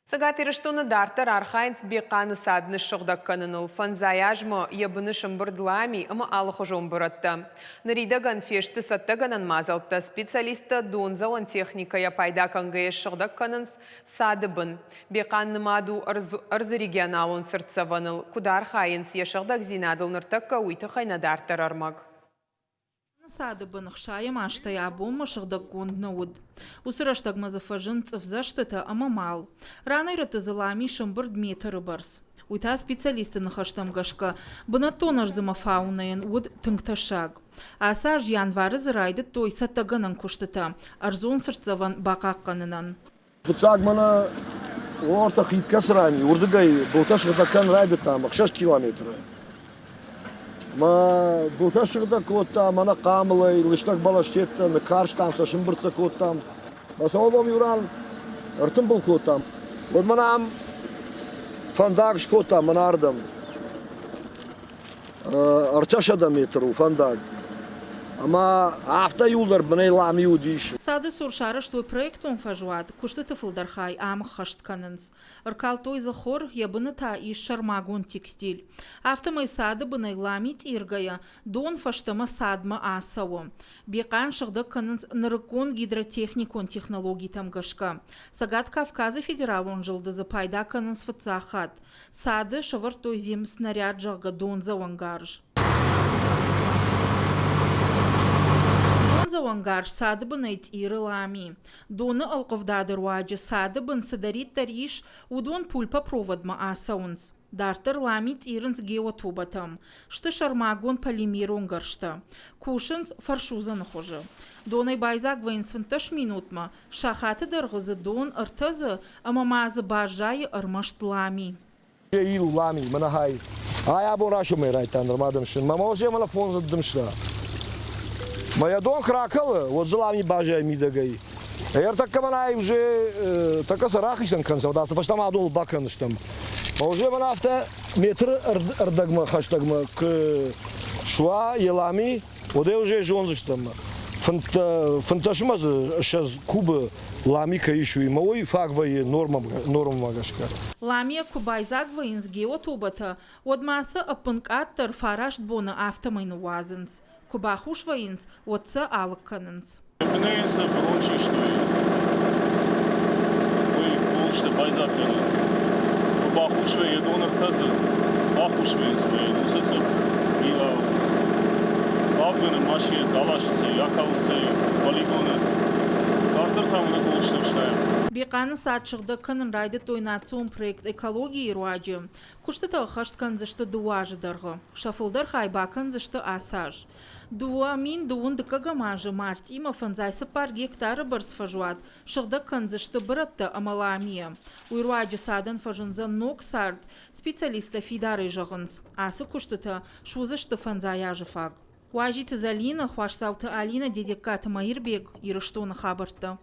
Сагатирыштуны дартар архайнс беканы садны шығдаққаныныл фанзаяжмы ебіні шымбырдылами ымы алықы жомбыратты. Наридаган фешті саттаганан мазалты специалисты донзауан техникая пайда кангая шығдаққанынс садыбын. Беканны маду арзы регионалын сыртсаваныл. Куда архайнс ешығдақ зинадыл ныртаққа уйты хайна дартар армаг. Сады бынықшайы маштай абомы шығдық гондны уд. Усыраштаг мазафажын цывзаштыты амамал. Ранай рытызылами шымбыр Дмитрий барс. Уйта специалисты нахаштамгашка бына тонар зыма фаунайын уд тыңташаг. Асаж январы зырайды той саттаганын куштыта. Арзон сыртсаван бақаққанынан. Фуцаг мана орта хитка срани. Урдыгай болташ ғдакан райды там 6 километры. Ма бұлташығда көттам, мана қамылай, лыштақ балаштетті, қарштан сашын бұртса көттам. Баса олам юран, ұртым бұл көттам. Вот манам фандагш көттам, мана ардам. Арташада метру фандаг. Ама авто юлдар бінай лам юдиш. Сады суршары штой проектон фажуад, кушты тыфылдархай амық хаштканынс. Ыркал той захор ебыны та иш шармагон текстиль. Автомай сады бінай ламит иргая, дон фаштама садма асауы. Бекан шыгды кынынс нырыкон гидротехникон технологий тамгашка. Сагат Кавказы федералон жылдызы пайда кынынс фыцахат. Сады шывыр той зем снаряд жағға дон зауангарж. Завангар сады бын айт ирылами. Доны алқывдадыр уаджы сады бын садарит тариш удон пульпа проводма асаунс. Дартыр ламит ирынс геотубатам. Шты шармагон полимерон гаршта. Кушынс фаршузаны хожы. Донай байзак вайнсвынташ минутма. Шахаты дырғызы дон ыртызы, амамазы бажайы ырмашт лами. Ил лами, манахай. Ая борашо мейрайтан рмадымшын. Мама уже мала фон задымшла. Моя дом кракала, вот злами бажай мидагай. Ер так каманай уже така сарахисан канса, да, потому что мадул баканштам. А уже мана авто метр ардагма хаштагма к шуа елами, оде уже жонзштам. Фанташмаз сейчас куба лами каишу и мой фагвай норма магашка. Ламия кубайзак ваинс геотубата, одмаса апынкаттар фарашт бона автомайны вазынс. Кубахуш ваинс, отца алыкканынс. Бінейінсі бұрыншы іштой. Ой, болышты байзаппені. Кубахуш вей едоныр тазы. Бахуш вейнс вей. Нусыцып била. Авгыны машия далашыцы, якалынсы, полигоны. Дартыр тамыны болышты бішлайым. Беканы сатшыгды кынын райды тойнацион проект экологии руаджы. Кушты тағышт зышты дуажы дырғы. Шафылдар хайбакын зышты асаж. Дуа мин дуын дыкагамажы мартима фанзайсы пар гектары барс фажуат. Шыгды зышты бұрытты амаламия. Уйруаджы садын фажынза ног сард. Специалиста фидары жағынс. Асы куштыты шузышты фанзаяжы фаг. Уажи тізалина, хуашсауты Алина дедекаты Майырбек, ирыштуны хабырты.